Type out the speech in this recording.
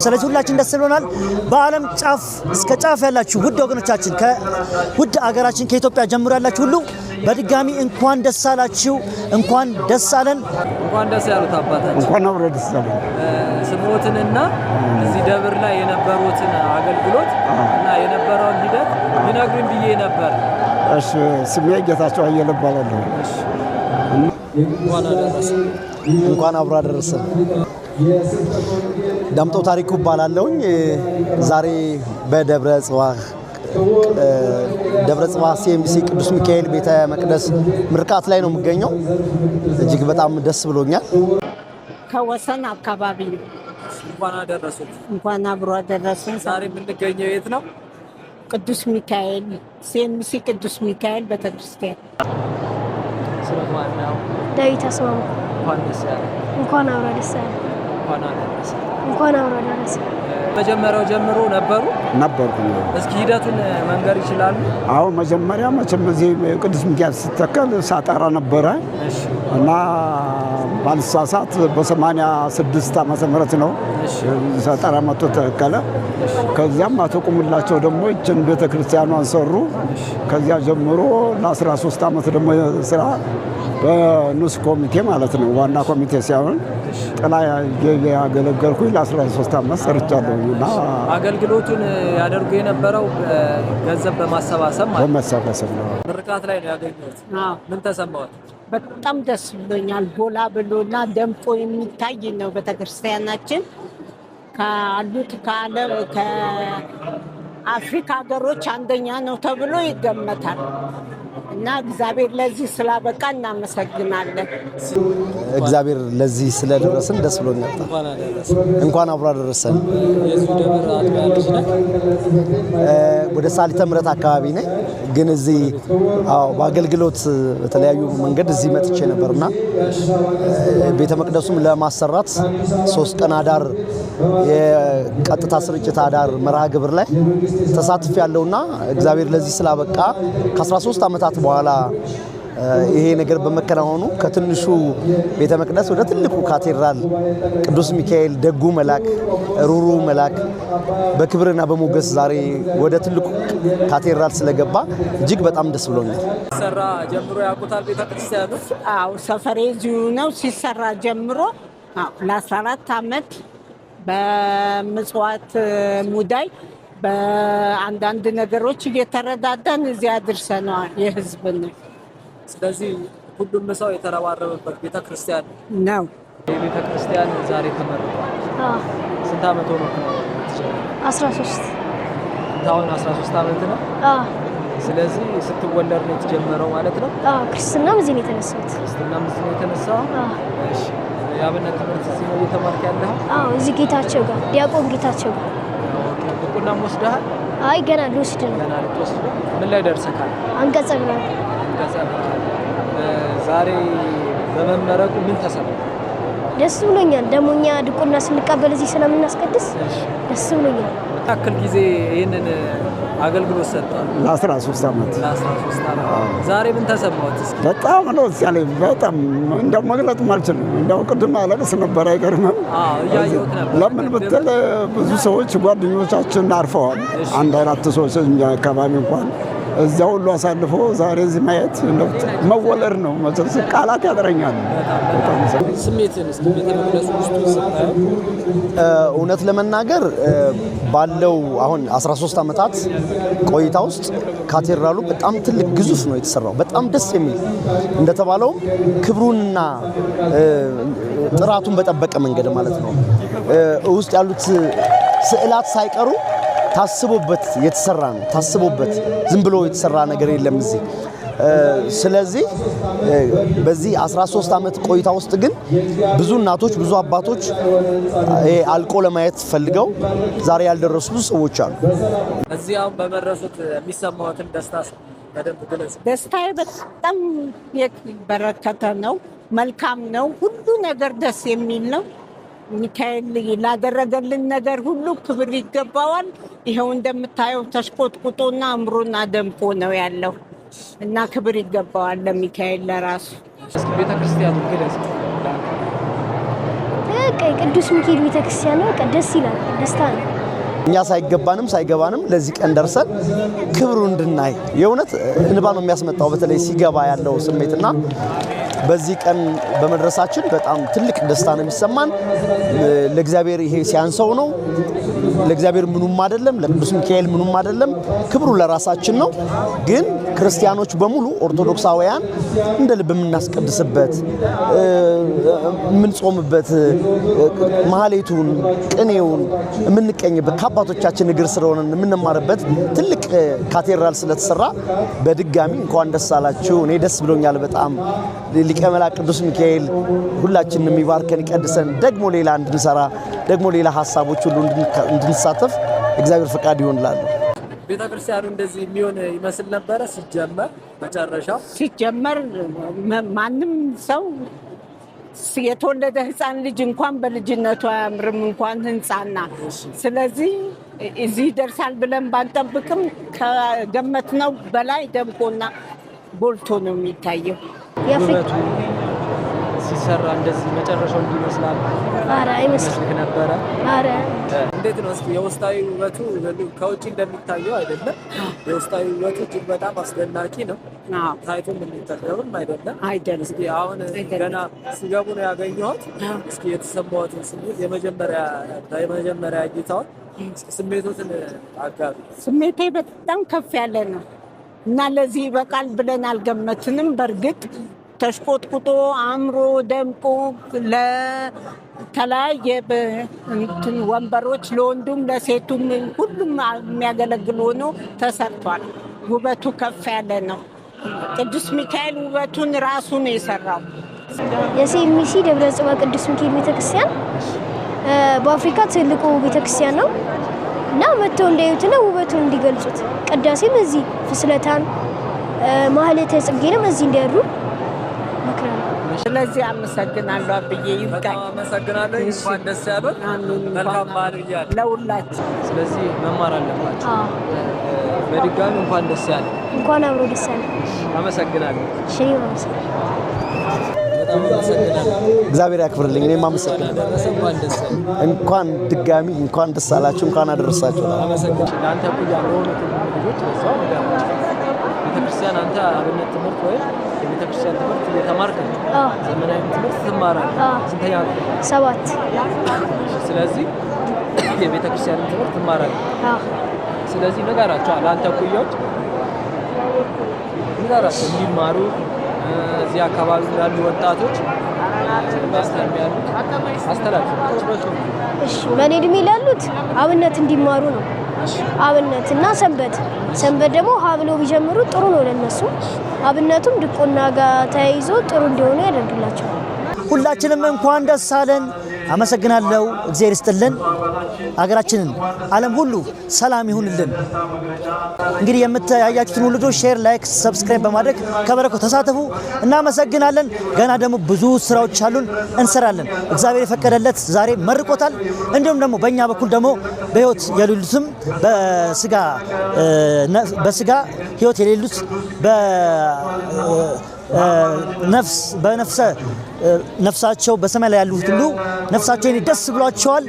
ስለዚህ ሁላችን ደስ ብሎናል። በዓለም ጫፍ እስከ ጫፍ ያላችሁ ውድ ወገኖቻችን ከውድ አገራችን ከኢትዮጵያ ጀምሮ ያላችሁ ሁሉ በድጋሚ እንኳን ደስ አላችሁ፣ እንኳን ደስ አለን። እንኳን ደስ ያሉት አባታችን እንኳን አብሮ ደስ አለን። ስሞትንና እዚህ ደብር ላይ የነበሩትን አገልግሎት እና የነበረውን ሂደት ሊነግሩኝ ብዬ ነበር። እሺ፣ ስሜ ጌታቸው አየለ እባላለሁ። እሺ፣ እንኳን አደረሰ። እንኳን አብሮ አደረሰ። ዳምጠው ታሪኩ እባላለሁኝ። ዛሬ በደብረ ጽባህ ሲኤምሲ ቅዱስ ሚካኤል ቤተ መቅደስ ምርቃት ላይ ነው የምገኘው። እጅግ በጣም ደስ ብሎኛል። ከወሰን አካባቢ እንኳን አደረሱት። እንኳን አብሮ አደረሰን። ዛሬ የምንገኘው የት ነው? ቅዱስ ሚካኤል ሲኤምሲ ቅዱስ ሚካኤል ቤተክርስቲያን። ስለማናው ዳዊት አስማማ እንኳን ደስ ያለ። እንኳን አብሮ ደስ ያለ። እንኳን አደረሰ። እንኳን አብሮ አደረሰ። መጀመሪያው ጀምሮ ነበርኩ። እስኪ ሂደቱን መንገር ይችላሉ? አዎ፣ መጀመሪያ መቼም እዚህ ቅዱስ ሚካኤል ሲተከል ሳጠራ ነበረ እና ባልሳሳት በ86 ዓመተ ምህረት ነው ሳጠራ መጥቶ ተከለ። ከዚያም አቶ ቁምላቸው ደግሞ እችን ቤተክርስቲያኗን ሰሩ። ከዚያ ጀምሮ ለ13 ዓመት ደግሞ ስራ በንስ ኮሚቴ ማለት ነው፣ ዋና ኮሚቴ ሳይሆን ጥላ ያገለገልኩኝ ለ13 ዓመት ሰርቻለሁ። እና አገልግሎቱን ያደርጉ የነበረው ገንዘብ በማሰባሰብ ማለት በመሰባሰብ ነው። ምርቃት ላይ ነው ያገኘሁት። ምን ተሰማዎት? በጣም ደስ ብሎኛል። ጎላ ብሎና ደምቆ የሚታይ ነው ቤተክርስቲያናችን። ካሉት ከአፍሪካ ሀገሮች አንደኛ ነው ተብሎ ይገመታል። እና እግዚአብሔር ለዚህ ስላበቃ እናመሰግናለን። እግዚአብሔር ለዚህ ስለደረሰን ደስ ብሎኛል። እንኳን አብሮ አደረሰን። የዚህ ደብር አጥቢያ ልጅ ነህ? ወደ ሳሊተ ምሕረት አካባቢ ነኝ፣ ግን እዚህ በአገልግሎት በተለያዩ መንገድ እዚህ መጥቼ ነበርና ቤተ መቅደሱም ለማሰራት 3 ቀን አዳር የቀጥታ ስርጭት አዳር መርሃ ግብር ላይ ተሳትፍ ያለውና እግዚአብሔር ለዚህ ስላበቃ ከ13 ዓመታት በኋላ ይሄ ነገር በመከናወኑ ከትንሹ ቤተ መቅደስ ወደ ትልቁ ካቴድራል ቅዱስ ሚካኤል ደጉ መልአክ ሩሩ መልአክ በክብርና በሞገስ ዛሬ ወደ ትልቁ ካቴድራል ስለገባ እጅግ በጣም ደስ ብሎኛል። ሲሰራ ጀምሮ ያውቁታል ቤተክርስቲያኑ? አዎ፣ ሰፈሬ እዚሁ ነው። ሲሰራ ጀምሮ ለ14 ዓመት በምጽዋት ሙዳይ በአንዳንድ ነገሮች እየተረዳዳን እዚያ አድርሰናል የህዝብ ነው። ስለዚህ ሁሉም ሰው የተረባረበበት ቤተክርስቲያን ነው። የቤተክርስቲያን ዛሬ ተመርቋል። ስንት ዓመት ሆኖ ነው? 13 አሁን 13 ዓመት ነው። ስለዚህ ስትወለድ ነው የተጀመረው ማለት ነው? ክርስትናም እዚህ ነው የተነሳሁት። ክርስትናም እዚህ ነው የተነሳው? እሺ። የአብነት ትምህርት እዚህ ነው እየተማርክ ያለኸው? እዚህ ጌታቸው ጋር ዲያቆን ጌታቸው ጋር። ዲቁናም ወስደሃል? አይ ገና ልወስድ ነው። ገና ልትወስድ ነው? ምን ላይ ደርሰካል? አንቀጸ ብርሃን። ዛሬ በመመረቁ ምን ተሰማ? ደስ ብሎኛል። ደግሞ እኛ ዲቁና ስንቀበል እዚህ ስለምናስቀድስ ደስ ብሎኛል። ታክል ጊዜ ይሄንን አገልግሎት ሰጥቷል? ለ13 ዓመት። ዛሬ ምን ተሰማዎት? በጣም ነው ያለኝ። በጣም እንደው መግለጥ አልችልም። እንደው ቅድም አለቅስ ነበር። አይገርምም? እያየሁት ነበር። ለምን ብትል ብዙ ሰዎች ጓደኞቻችን አርፈዋል። አንድ 4 ሰዎች እኛ አካባቢ እንኳን እዚያ ሁሉ አሳልፎ ዛሬ እዚህ ማየት መወለድ ነው። መሰለኝ ቃላት ያጥረኛል። ስሜትን እስኪ ቤተ መቅደሱ ውስጥ ስታየው እውነት ለመናገር ባለው አሁን 13 ዓመታት ቆይታ ውስጥ ካቴድራሉ በጣም ትልቅ ግዙፍ ነው የተሰራው። በጣም ደስ የሚል እንደተባለው ክብሩንና ጥራቱን በጠበቀ መንገድ ማለት ነው። ውስጥ ያሉት ስዕላት ሳይቀሩ ታስቦበት የተሰራ ነው። ታስቦበት ዝም ብሎ የተሰራ ነገር የለም እዚህ። ስለዚህ በዚህ 13 ዓመት ቆይታ ውስጥ ግን ብዙ እናቶች ብዙ አባቶች አልቆ ለማየት ፈልገው ዛሬ ያልደረሱ ብዙ ሰዎች አሉ። እዚህ አሁን በመረሱት የሚሰማዎትን ደስታ በደንብ ግለጽ። ደስታዬ በጣም የበረከተ ነው። መልካም ነው። ሁሉ ነገር ደስ የሚል ነው። ሚካኤል ላደረገልን ነገር ሁሉ ክብር ይገባዋል። ይሄው እንደምታየው ተሽቆጥቁጦና አምሮና ደምቆ ነው ያለው እና ክብር ይገባዋል ለሚካኤል ለራሱ። እስኪ ቤተክርስቲያኑ ግለጽ። በቃ የቅዱስ ሚካኤል ቤተክርስቲያን ነው። በቃ ደስ ይላል፣ ደስታ ነው። እኛ ሳይገባንም ለዚህ ቀን ደርሰን ክብሩ እንድናይ የእውነት እንባ ነው የሚያስመጣው። በተለይ ሲገባ ያለው ስሜትና በዚህ ቀን በመድረሳችን በጣም ትልቅ ደስታ ነው የሚሰማን። ለእግዚአብሔር ይሄ ሲያንሰው ነው። ለእግዚአብሔር ምኑም አይደለም፣ ለቅዱስ ሚካኤል ምኑም አይደለም። ክብሩ ለራሳችን ነው። ግን ክርስቲያኖች በሙሉ ኦርቶዶክሳውያን እንደ ልብ የምናስቀድስበት የምንጾምበት ማህሌቱን ቅኔውን የምንቀኝበት ከአባቶቻችን እግር ስር ሆነን የምንማርበት ትልቅ ካቴድራል ስለተሰራ በድጋሚ እንኳን ደስ አላችሁ። እኔ ደስ ብሎኛል በጣም። ሊቀ መላእክት ቅዱስ ሚካኤል ሁላችንን የሚባርከን ይቀድሰን፣ ደግሞ ሌላ እንድንሰራ ደግሞ ሌላ ሀሳቦች ሁሉ እንድንሳተፍ እግዚአብሔር ፈቃድ ይሆንላል። ቤተክርስቲያኑ እንደዚህ የሚሆን ይመስል ነበረ ሲጀመር። መጨረሻው ሲጀመር ማንም ሰው የተወለደ ህፃን ልጅ እንኳን በልጅነቱ አያምርም እንኳን ህንፃና። ስለዚህ እዚህ ይደርሳል ብለን ባንጠብቅም ከገመትነው በላይ ደምቆና ጎልቶ ነው የሚታየው። ውበቱ ሲሰራ እንደዚህ መጨረሻው እንዲመስላል አይመስልም ነበረ። እንዴት ነው እስኪ የውስጣዊ ውበቱ ከውጭ እንደሚታየው አይደለም። የውስጣዊ ውበቱ እጅግ በጣም አስደናቂ ነው። ታይቶም የሚጠገብም አይደለም። እስኪ አሁን ገና ሲገቡ ነው ያገኘሁት። እስኪ የተሰማዎትን ስሜት የመጀመሪያ እይታውን ስሜቶትን አጋቢ። ስሜቴ በጣም ከፍ ያለ ነው እና ለዚህ ይበቃል ብለን አልገመትንም። በእርግጥ ተሽቆጥቁጦ አምሮ ደምቆ ለተለያየ ወንበሮች ለወንዱም ለሴቱም ሁሉም የሚያገለግል ሆኖ ተሰርቷል። ውበቱ ከፍ ያለ ነው። ቅዱስ ሚካኤል ውበቱን ራሱ ነው የሰራው። የሴሚሲ ደብረ ጽባ ቅዱስ ሚካኤል ቤተክርስቲያን በአፍሪካ ትልቁ ቤተክርስቲያን ነው እና መጥተው እንዲያዩትና ውበቱን እንዲገልጹት ቅዳሴም እዚህ ፍስለታን ማህሌተ ጽጌንም እዚህ እንዲያሩ መክራለሁ። ስለዚህ አመሰግናለሁ። አብዬ ይብቃኝ። አመሰግናለሁ። እንኳን ደስ ያለው። መልካም በዓል ይያል ለሁላችሁ። ስለዚህ መማር አለባችሁ። በድጋሚ እንኳን ደስ ያለ። እንኳን አብሮ ደስ ያለ። አመሰግናለሁ። እሺ አመሰግናለሁ። እግዚአብሔር ያክብርልኝ። እኔም አመሰግናለሁ። እንኳን ድጋሚ እንኳን ደስ አላችሁ፣ እንኳን አደረሳችሁ። ለአንተ ኩያ ለሆኑት ልጆች በዛው ቤተክርስቲያን አንተ አብነት ትምህርት ወይ የቤተክርስቲያን ትምህርት እየተማርክ ነው። ዘመናዊ ትምህርት ትማራለህ። ስንተኛ ነው? 7። ስለዚህ የቤተክርስቲያን ትምህርት ትማራለህ። ስለዚህ ንገራቸው ለአንተ ኩያዎች ንገራቸው እንዲማሩ እዚህ አካባቢ ያሉ ወጣቶች አስተላልፋቸው። እሺ በኔ እድሜ ላሉት አብነት እንዲማሩ ነው። አብነት እና ሰንበት ደግሞ ሀብለው ቢጀምሩ ጥሩ ነው ለነሱ። አብነቱም ድቁና ጋር ተያይዞ ጥሩ እንዲሆኑ ያደርግላቸዋል። ሁላችንም እንኳን ደስ አለን። አመሰግናለሁ። እግዚአብሔር ይስጥልን። ሀገራችንን ዓለም ሁሉ ሰላም ይሁንልን። እንግዲህ የምታያችሁትን ሁሉ ሼር፣ ላይክ፣ ሰብስክራይብ በማድረግ ከበረከቱ ተሳተፉ። እናመሰግናለን። ገና ደግሞ ብዙ ስራዎች አሉን፣ እንሰራለን። እግዚአብሔር የፈቀደለት ዛሬ መርቆታል። እንዲሁም ደግሞ በእኛ በኩል ደግሞ በህይወት የሌሉትም በስጋ ህይወት የሌሉት ነፍሳቸው በሰማይ ላይ ያሉት ሁሉ ነፍሳቸው ደስ ብሏቸዋል።